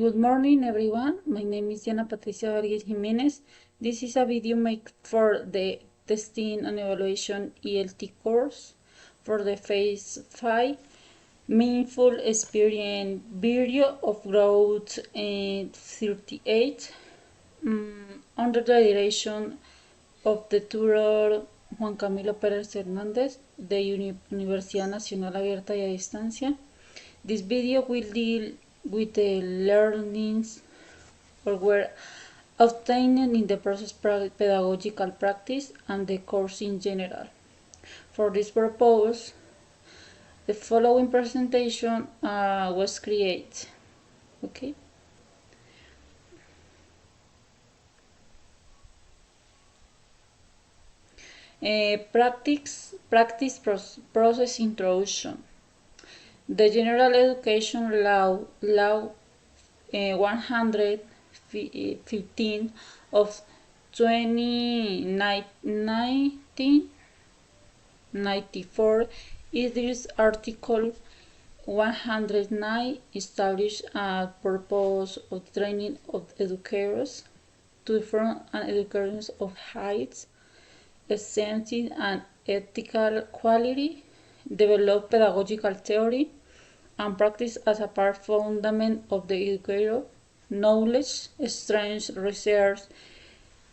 Good morning, everyone. My name is Diana Patricia Vargas Jimenez. This is a video made for the Testing and Evaluation ELT course for the Phase 5 Meaningful Experience video of Growth 38 under the direction of the tutor Juan Camilo Pérez Hernández de Universidad Nacional Abierta y a Distancia. This video will deal with the learnings or were obtained in the process pedagogical practice and the course in general. For this purpose, the following presentation was created. Okay. Practice process introduction. The General Education Law 115 of 1994 is this Article 109 established a purpose of training of educators to inform and educators of heights, essential and ethical quality, develop pedagogical theory and practice as a part fundament of the educator, knowledge, strength, research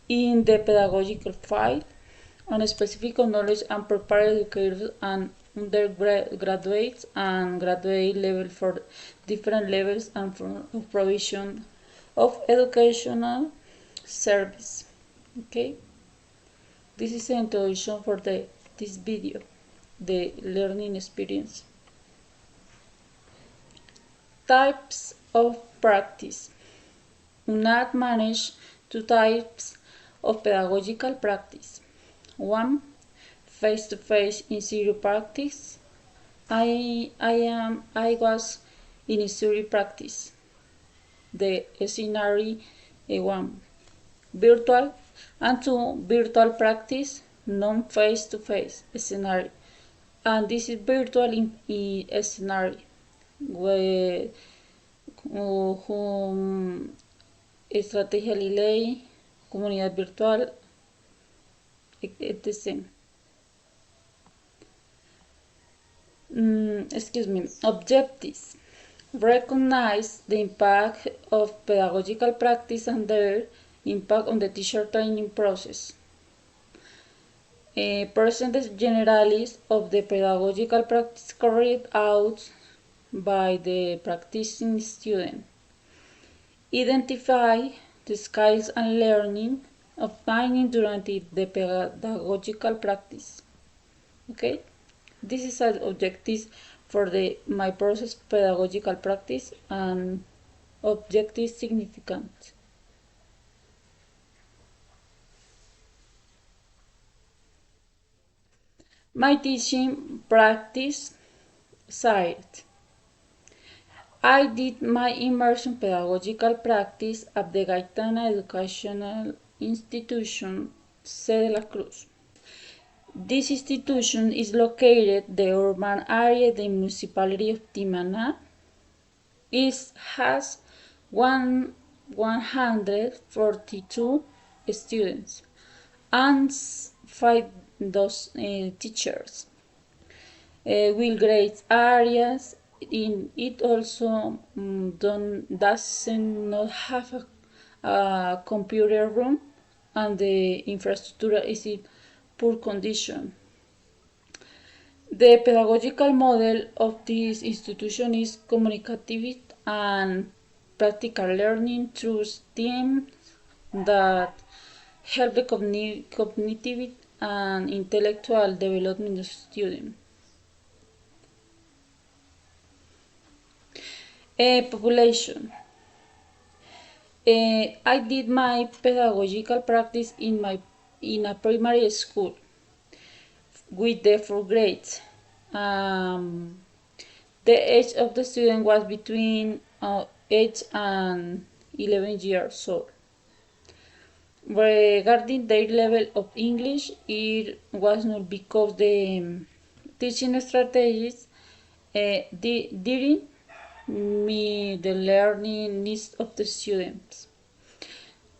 in the pedagogical field, and specific knowledge and prepare educators and undergraduates and graduate level for different levels and for provision of educational service. Okay, this is the introduction for this video, the learning experience. Types of practice. UNAD manage two types of pedagogical practice. One, face-to-face in series practice. I was in series practice. The scenario one, virtual, and two, virtual practice, non-face-to-face scenario. And this is virtual in scenario. Estrategia Liley, comunidad virtual, etc. Objectives. Recognize the impact of pedagogical practice and their impact on the teacher training process. Present the generalities of the pedagogical practice carried out by the practicing student. Identify the skills and learning obtained during the pedagogical practice. Okay, this is an objective for my process pedagogical practice and objective significant. My teaching practice side. I did my immersion pedagogical practice at the Gaitana Educational Institution, Sede La Cruz. This institution is located in the urban area of the municipality of Timaná. It has 142 students and 5 teachers. With great areas. It also does not have a computer room and the infrastructure is in poor condition. The pedagogical model of this institution is communicative and practical learning through STEM that help the cognitive and intellectual development of students. Population. I did my pedagogical practice in a primary school with the 4th grades. The age of the student was between 8 and 11 years old. Regarding their level of English, it was not because the teaching strategies during meet the learning needs of the students.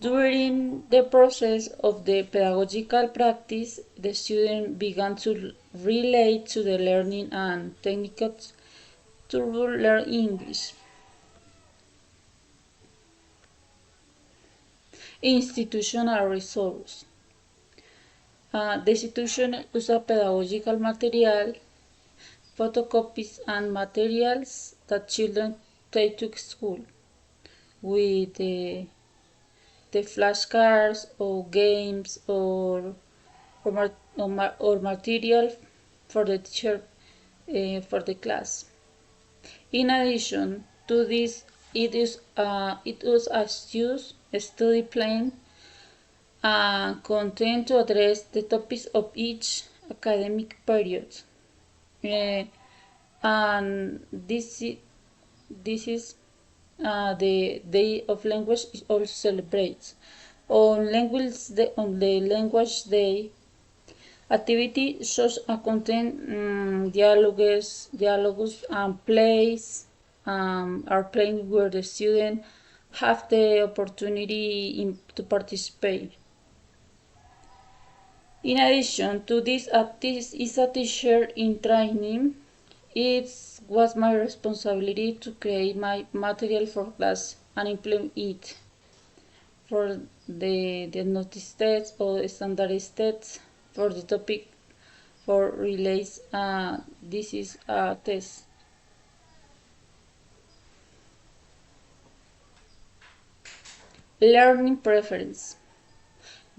During the process of the pedagogical practice, the student began to relate to the learning and techniques to learn English. Institutional results. The institution uses pedagogical material, photocopies, and materials that children take to school with the flashcards or games or material for the teacher for the class. In addition to this, it was a study plan content to address the topics of each academic period. And this is the Day of Language also celebrates. On the Language Day, activity shows a content, dialogues and plays are playing where the students have the opportunity to participate. In addition to this, is a teacher in training. It was my responsibility to create my material for class and implement it for the notice tests or standard tests for the topic for relays. This is a test. Learning preference.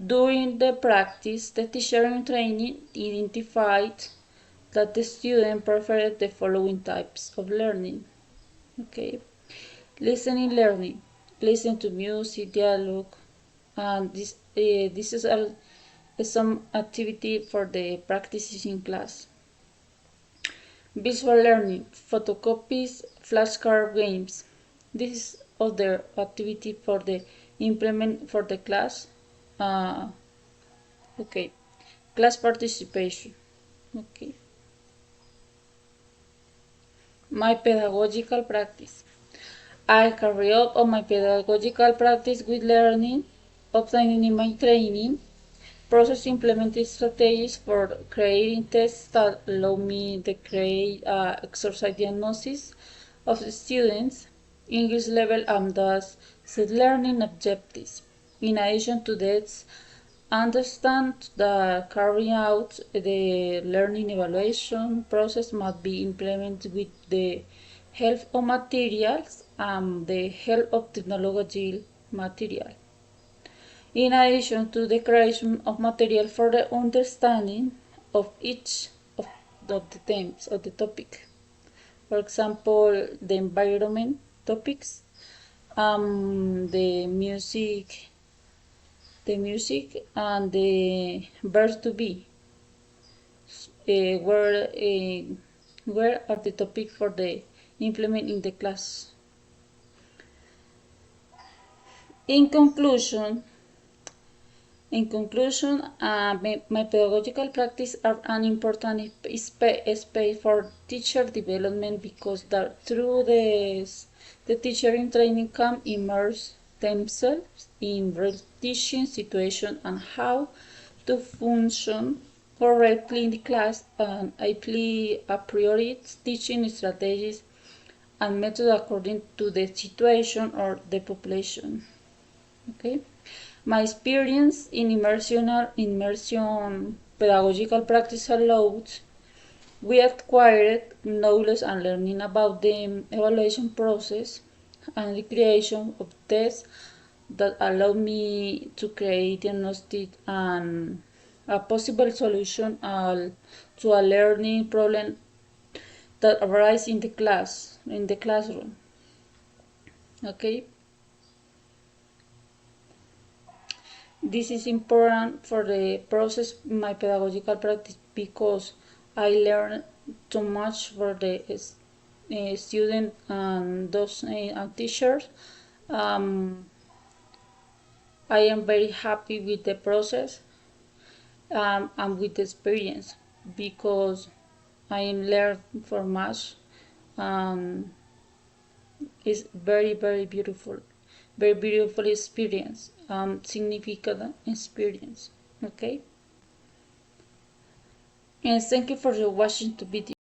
During the practice, the teacher in training identified that the student preferred the following types of learning. Okay, listening learning. Listen to music, dialogue, and this is some activity for the practices in class. Visual learning, photocopies, flashcard games. This is other activity for the implement for the class. Okay, class participation. Okay, my pedagogical practice. I carry out on my pedagogical practice with learning, obtaining in my training, process implementing strategies for creating tests that allow me to create exercise diagnosis of the students, English level, and thus set learning objectives. In addition to this, understand that carrying out the learning evaluation process must be implemented with the help of materials and the help of technological material. In addition to the creation of material for the understanding of each of the themes of the topic. For example, the environment topics, the music and the verbs to be, where are the topic for the implement in the class. In conclusion, my pedagogical practice are an important space for teacher development because through this, the teacher in training can immerse themselves in real teaching situation and how to function correctly in the class and apply a priori teaching strategies and methods according to the situation or the population. Okay. My experience in immersion pedagogical practice allowed we acquired knowledge and learning about the evaluation process and the creation of tests that allow me to create diagnostic and a possible solution to a learning problem that arises in the classroom. Okay. This is important for the process my pedagogical practice because I learned too much for the student and those and teachers. I am very happy with the process and with the experience because I learned for much. is very, very beautiful experience, significant experience. Okay, and thank you for watching the video.